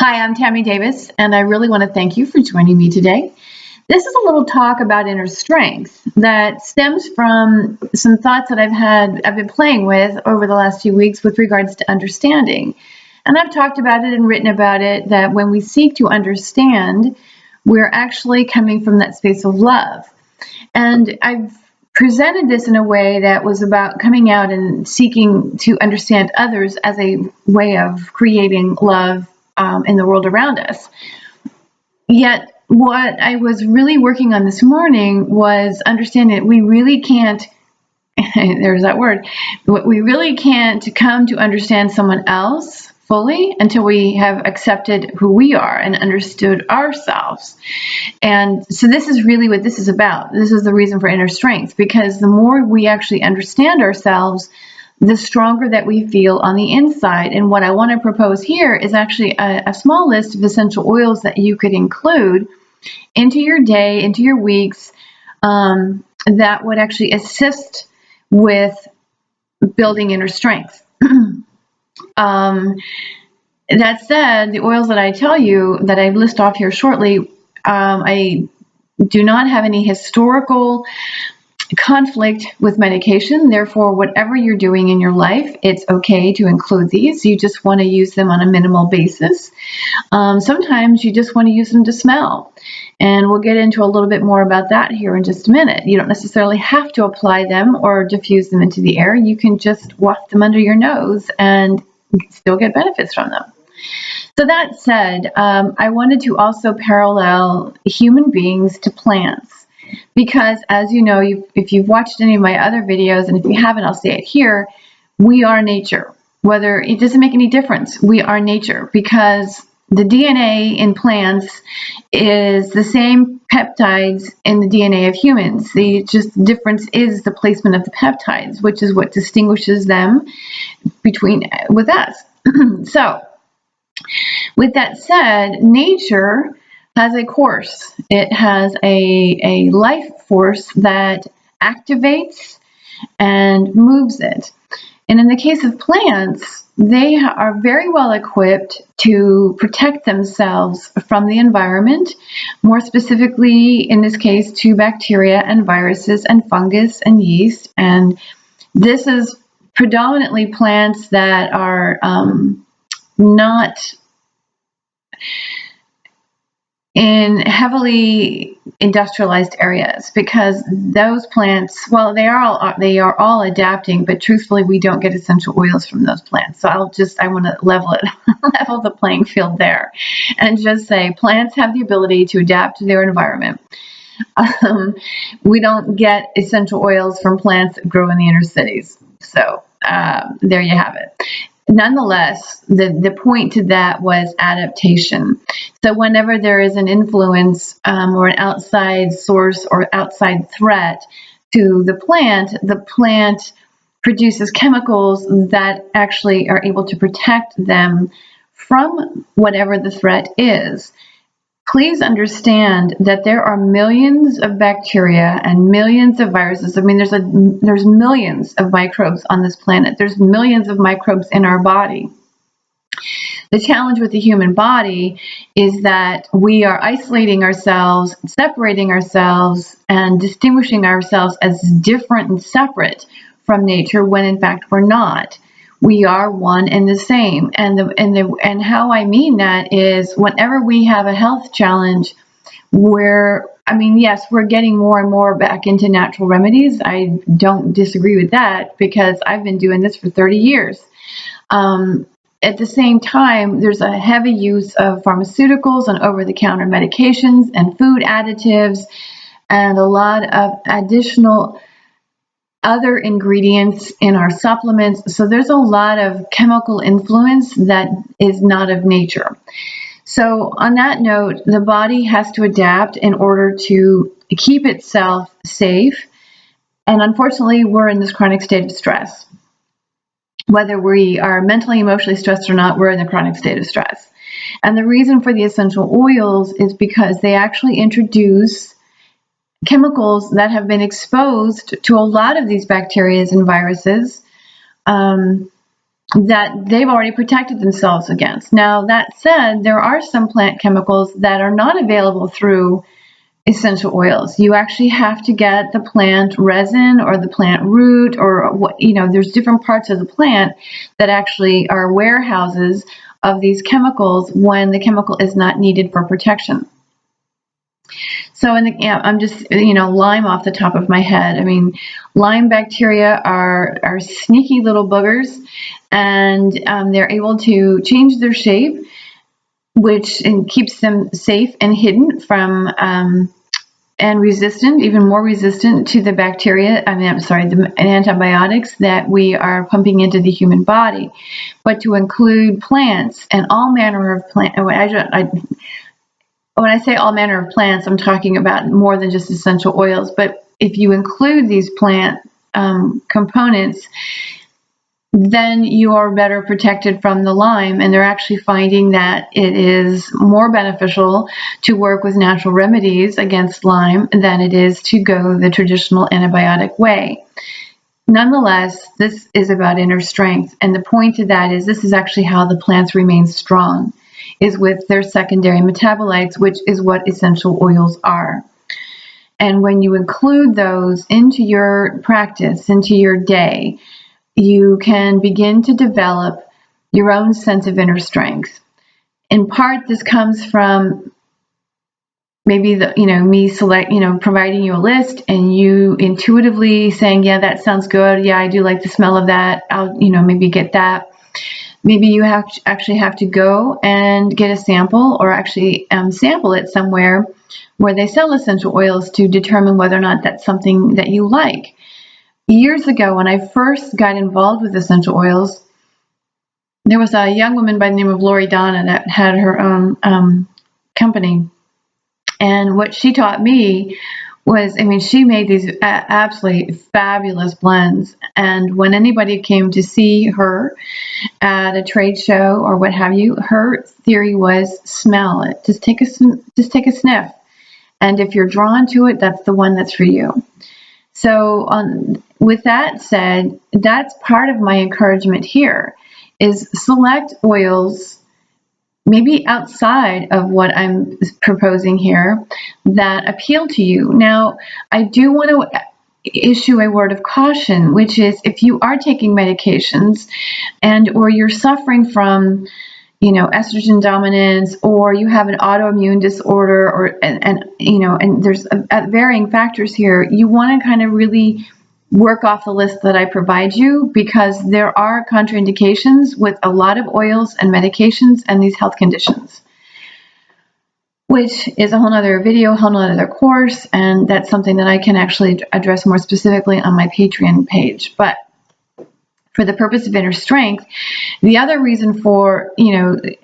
Hi, I'm Tammy Davis, and I really want to thank you for joining me today. This is a little talk about inner strength that stems from some thoughts that I've been playing with over the last few weeks with regards to understanding. And I've talked about it and written about it that when we seek to understand, we're actually coming from that space of love. And I've presented this in a way that was about coming out and seeking to understand others as a way of creating love in the world around us. Yet, what I was really working on this morning was understanding that we really can't, there's that word, we really can't come to understand someone else fully until we have accepted who we are and understood ourselves. And so this is really what this is about. This is the reason for inner strength, because the more we actually understand ourselves, the stronger that we feel on the inside. And what I want to propose here is actually a small list of essential oils that you could include into your day, into your weeks, that would actually assist with building inner strength. That said, the oils that I tell you that I list off here shortly, I do not have any historical conflict with medication. Therefore, whatever you're doing in your life, it's okay to include these. You just want to use them on a minimal basis. Sometimes you just want to use them to smell. And we'll get into a little bit more about that here in just a minute. You don't necessarily have to apply them or diffuse them into the air. You can just waft them under your nose and still get benefits from them. So that said, I wanted to also parallel human beings to plants. Because as you know, if you've watched any of my other videos, and if you haven't, I'll say it here, we are nature. Whether it doesn't make any difference, we are nature, because the DNA in plants is the same peptides in the DNA of humans. The just difference is the placement of the peptides, which is what distinguishes them with us. So, with that said, nature has a course. It has a life force that activates and moves it. And in the case of plants, they are very well equipped to protect themselves from the environment, more specifically, in this case, to bacteria and viruses and fungus and yeast. And this is predominantly plants that are not in heavily industrialized areas, because those plants, well, they are all adapting, but truthfully, we don't get essential oils from those plants. So I want to level the playing field there, and just say plants have the ability to adapt to their environment. We don't get essential oils from plants that grow in the inner cities. So there you have it. Nonetheless, the point to that was adaptation. So whenever there is an influence or an outside source or outside threat to the plant produces chemicals that actually are able to protect them from whatever the threat is. Please understand that there are millions of bacteria and millions of viruses. I mean, there's millions of microbes on this planet. There's millions of microbes in our body. The challenge with the human body is that we are isolating ourselves, separating ourselves, and distinguishing ourselves as different and separate from nature when in fact we're not. We are one and the same. And how I mean that is whenever we have a health challenge yes, we're getting more and more back into natural remedies. I don't disagree with that, because I've been doing this for 30 years. At the same time, there's a heavy use of pharmaceuticals and over-the-counter medications and food additives and a lot of additional other ingredients in our supplements. So there's a lot of chemical influence that is not of nature. So on that note, the body has to adapt in order to keep itself safe. And unfortunately, we're in this chronic state of stress. Whether we are mentally, emotionally stressed or not, we're in a chronic state of stress. And the reason for the essential oils is because they actually introduce chemicals that have been exposed to a lot of these bacteria and viruses that they've already protected themselves against. Now, that said, there are some plant chemicals that are not available through essential oils. You actually have to get the plant resin or the plant root, or what, there's different parts of the plant that actually are warehouses of these chemicals when the chemical is not needed for protection. So I'm just, Lyme off the top of my head. I mean, Lyme bacteria are sneaky little boogers, and they're able to change their shape, which keeps them safe and hidden from and resistant, even more resistant to the bacteria. The antibiotics that we are pumping into the human body. But to include plants and all manner of plants. When I say all manner of plants, I'm talking about more than just essential oils. But if you include these plant components, then you are better protected from the Lyme. And they're actually finding that it is more beneficial to work with natural remedies against Lyme than it is to go the traditional antibiotic way. Nonetheless, this is about inner strength. And the point of that is this is actually how the plants remain strong, is with their secondary metabolites, which is what essential oils are. And when you include those into your practice, into your day, you can begin to develop your own sense of inner strength. In part, this comes from maybe providing you a list and you intuitively saying, yeah, that sounds good. Yeah, I do like the smell of that. I'll, maybe get that. Maybe you actually have to go and get a sample, or actually sample it somewhere where they sell essential oils to determine whether or not that's something that you like. Years ago, when I first got involved with essential oils, there was a young woman by the name of Lori Donna that had her own company. And what she taught me was, she made these absolutely fabulous blends. And when anybody came to see her at a trade show or what have you, her theory was smell it. Just take a sniff. And if you're drawn to it, that's the one that's for you. So with that said, that's part of my encouragement here, is select oils maybe outside of what I'm proposing here that appeal to you. Now, I do want to issue a word of caution, which is if you are taking medications or you're suffering from estrogen dominance, or you have an autoimmune disorder, and there's varying factors here, you want to kind of really work off the list that I provide you, because there are contraindications with a lot of oils and medications and these health conditions, which is a whole nother video, a whole nother course, and that's something that I can actually address more specifically on my Patreon page. But for the purpose of inner strength, the other reason for,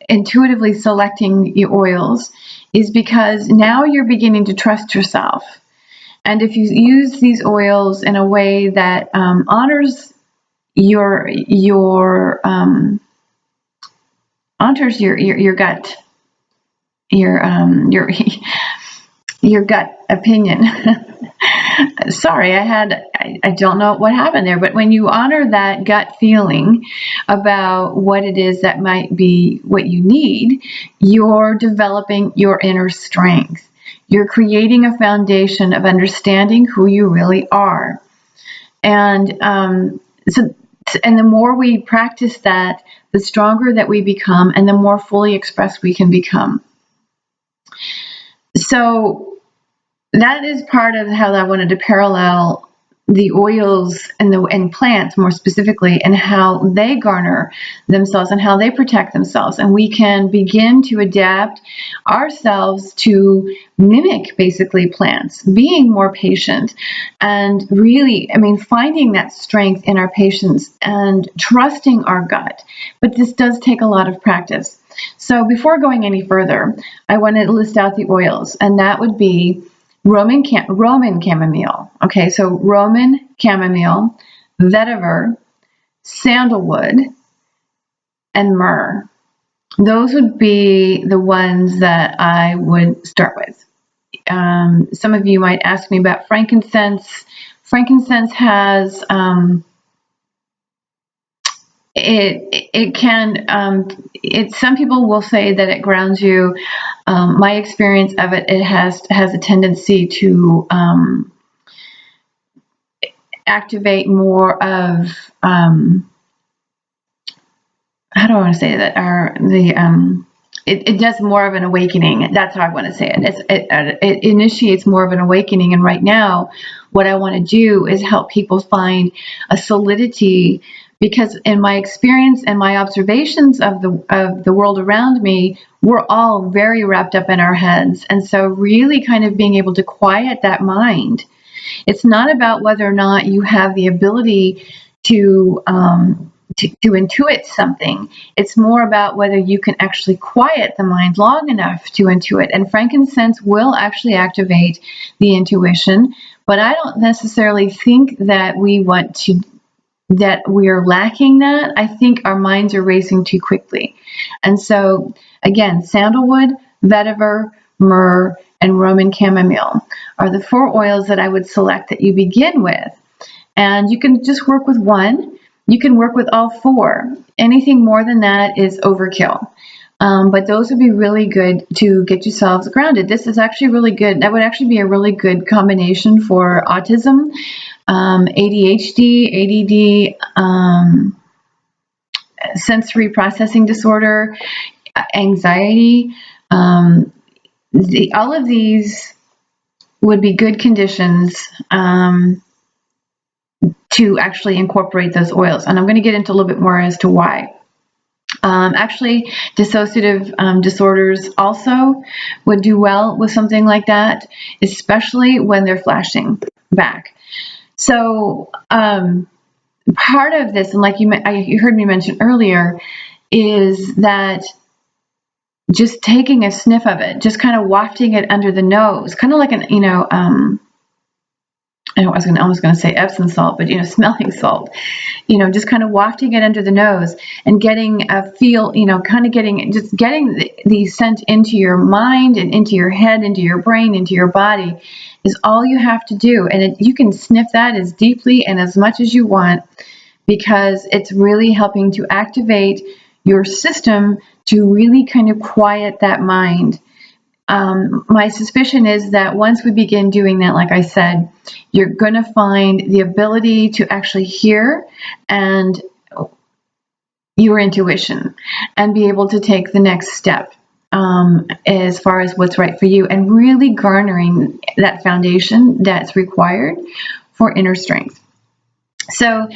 intuitively selecting your oils is because now you're beginning to trust yourself. And if you use these oils in a way that honors your gut, your gut opinion. Sorry, I don't know what happened there, but when you honor that gut feeling about what it is that might be what you need, you're developing your inner strength. You're creating a foundation of understanding who you really are. And the more we practice that, the stronger that we become and the more fully expressed we can become. So that is part of how I wanted to parallel the oils and plants more specifically, and how they garner themselves and how they protect themselves. And we can begin to adapt ourselves to mimic basically plants, being more patient, and really, finding that strength in our patience and trusting our gut. But this does take a lot of practice. So before going any further, I want to list out the oils, and that would be Roman chamomile. Okay, so Roman chamomile, vetiver, sandalwood, and myrrh. Those would be the ones that I would start with. Some of you might ask me about frankincense. Frankincense has it can, some people will say that it grounds you. My experience of it, it has a tendency to activate more of, how do I want to say that, it does more of an awakening. That's how I want to say it. It initiates more of an awakening. And right now, what I want to do is help people find a solidity, because in my experience and my observations of the world around me, we're all very wrapped up in our heads. And so really kind of being able to quiet that mind. It's not about whether or not you have the ability to intuit something. It's more about whether you can actually quiet the mind long enough to intuit. And frankincense will actually activate the intuition, but I don't necessarily think that that we're lacking that. I think our minds are racing too quickly. And so again, sandalwood, vetiver, myrrh, and Roman chamomile are the 4 oils that I would select that you begin with. And you can just work with one. You can work with all 4. Anything more than that is overkill. But those would be really good to get yourselves grounded. This is actually really good. That would actually be a really good combination for autism, ADHD, ADD, sensory processing disorder, anxiety. All of these would be good conditions to actually incorporate those oils. And I'm going to get into a little bit more as to why. Actually, dissociative disorders also would do well with something like that, especially when they're flashing back. So part of this, and like you heard me mention earlier, is that just taking a sniff of it, just kind of wafting it under the nose, kind of like I was almost going to say Epsom salt, but smelling salt, just kind of wafting it under the nose and getting a feel, kind of getting the scent into your mind and into your head, into your brain, into your body is all you have to do. And you can sniff that as deeply and as much as you want, because it's really helping to activate your system to really kind of quiet that mind. My suspicion is that once we begin doing that, like I said, you're going to find the ability to actually hear and your intuition and be able to take the next step as far as what's right for you, and really garnering that foundation that's required for inner strength. So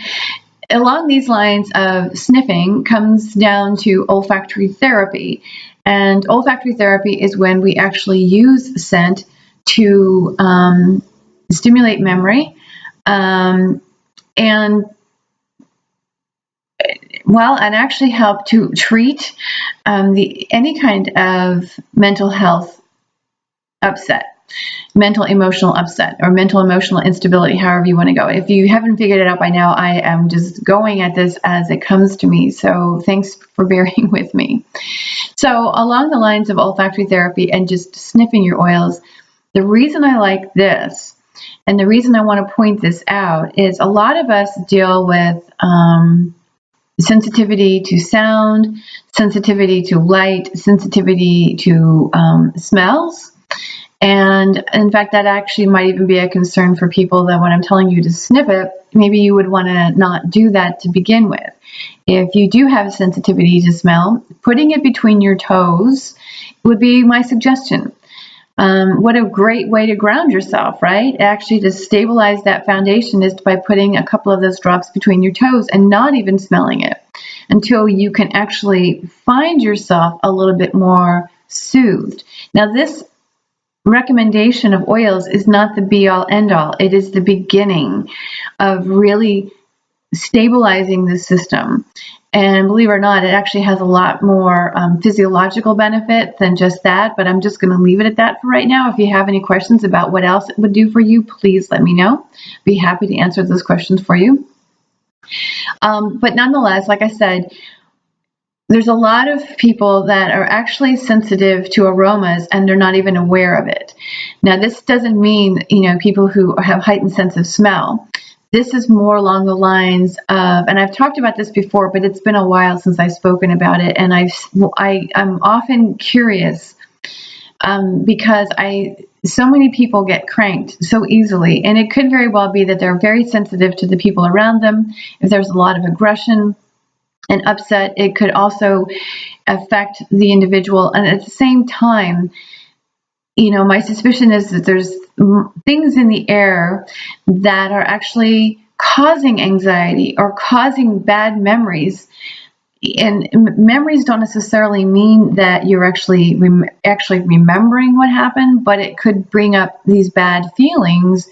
along these lines of sniffing comes down to olfactory therapy. And olfactory therapy is when we actually use scent to stimulate memory and actually help to treat any kind of mental health upset, mental emotional upset, or mental emotional instability, however you want to go. If you haven't figured it out by now, I am just going at this as it comes to me. So thanks for bearing with me. So along the lines of olfactory therapy and just sniffing your oils, the reason I like this and the reason I want to point this out is a lot of us deal with sensitivity to sound, sensitivity to light, sensitivity to smells. And in fact, that actually might even be a concern for people that when I'm telling you to sniff it, maybe you would want to not do that to begin with. If you do have a sensitivity to smell, putting it between your toes would be my suggestion. What a great way to ground yourself, right? Actually, to stabilize that foundation is by putting a couple of those drops between your toes and not even smelling it until you can actually find yourself a little bit more soothed. Now, this recommendation of oils is not the be-all, end-all. It is the beginning of really stabilizing the system. And believe it or not, it actually has a lot more physiological benefit than just that, but I'm just going to leave it at that for right now. If you have any questions about what else it would do for you, please let me know. Be happy to answer those questions for you. But nonetheless, like I said, there's a lot of people that are actually sensitive to aromas and they're not even aware of it. Now, this doesn't mean, people who have heightened sense of smell. This is more along the lines of, and I've talked about this before, but it's been a while since I've spoken about it, and I'm often curious because so many people get cranked so easily, and it could very well be that they're very sensitive to the people around them. If there's a lot of aggression and upset, it could also affect the individual. And at the same time, my suspicion is that there's things in the air that are actually causing anxiety or causing bad memories. And memories don't necessarily mean that you're actually remembering what happened, but it could bring up these bad feelings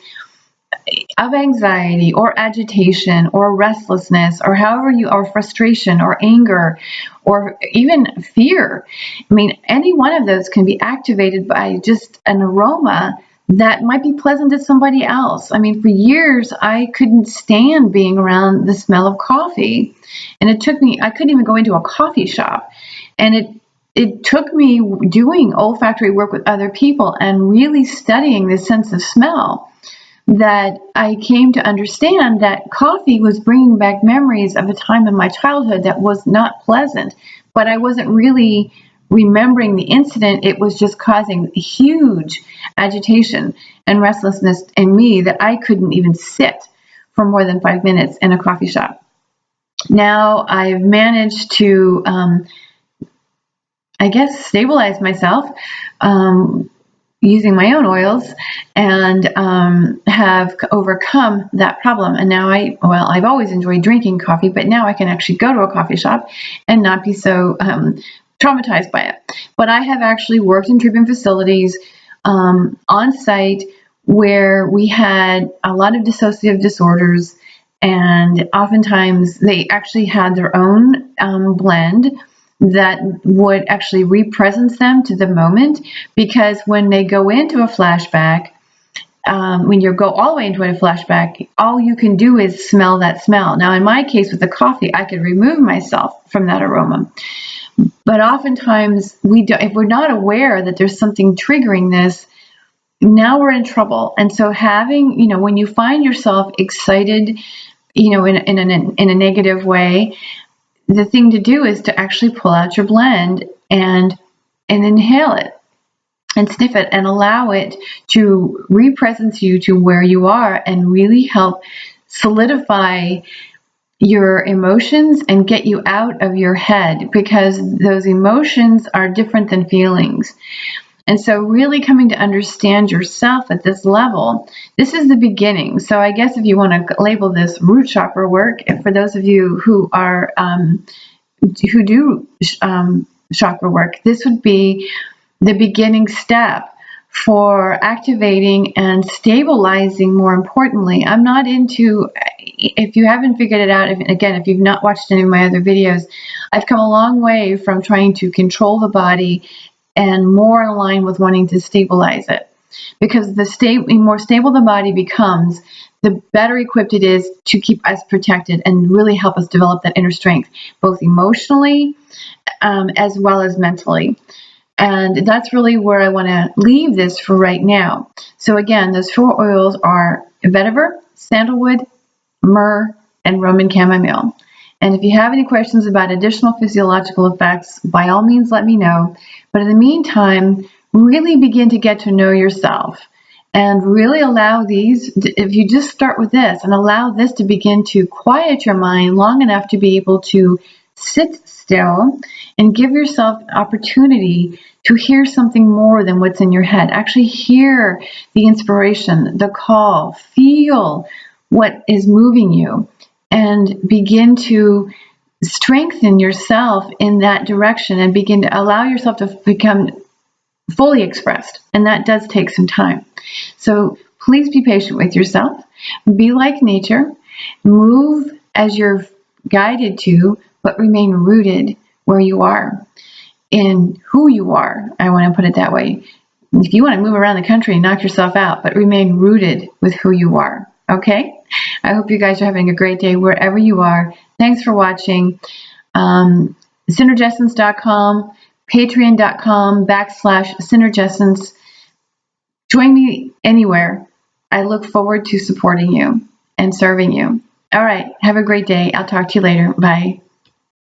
of anxiety or agitation or restlessness or frustration or anger or even fear. I mean, any one of those can be activated by just an aroma that might be pleasant to somebody else. I mean, for years, I couldn't stand being around the smell of coffee. And I couldn't even go into a coffee shop. And it took me doing olfactory work with other people and really studying the sense of smell that I came to understand that coffee was bringing back memories of a time in my childhood that was not pleasant, but I wasn't really remembering the incident. It was just causing huge agitation and restlessness in me that I couldn't even sit for more than 5 minutes in a coffee shop. Now I've managed to, stabilize myself using my own oils and have overcome that problem. And now I've always enjoyed drinking coffee, but now I can actually go to a coffee shop and not be so traumatized by it. But I have actually worked in treatment facilities on site where we had a lot of dissociative disorders, and oftentimes they actually had their own blend that would actually represent them to the moment, because when they go into a flashback, when you go all the way into a flashback, all you can do is smell that smell. Now, in my case with the coffee, I could remove myself from that aroma. But oftentimes, if we're not aware that there's something triggering this, now we're in trouble. And so having, when you find yourself excited, in a negative way, the thing to do is to actually pull out your blend and inhale it and sniff it and allow it to represent you to where you are and really help solidify your emotions and get you out of your head, because those emotions are different than feelings. And so really coming to understand yourself at this level, this is the beginning. So I guess if you want to label this root chakra work, for those of you who are who do chakra work, this would be the beginning step for activating and stabilizing. More importantly, I'm not into, if you haven't figured it out, if you've not watched any of my other videos, I've come a long way from trying to control the body and more in line with wanting to stabilize it. Because the more stable the body becomes, the better equipped it is to keep us protected and really help us develop that inner strength, both emotionally as well as mentally. And that's really where I want to leave this for right now. So again, those 4 oils are vetiver, sandalwood, myrrh, and Roman chamomile. And if you have any questions about additional physiological effects, by all means, let me know. But in the meantime, really begin to get to know yourself and really allow these, if you just start with this and allow this to begin to quiet your mind long enough to be able to sit still and give yourself opportunity to hear something more than what's in your head. Actually hear the inspiration, the call, feel what is moving you, and begin to strengthen yourself in that direction and begin to allow yourself to become fully expressed. And that does take some time. So please be patient with yourself. Be like nature. Move as you're guided to, but remain rooted where you are, in who you are. I want to put it that way. If you want to move around the country and knock yourself out, but remain rooted with who you are. Okay? I hope you guys are having a great day wherever you are. Thanks for watching. Synergessence.com, patreon.com/Synergessence. Join me anywhere. I look forward to supporting you. and serving you. All right. Have a great day. I'll talk to you later. Bye.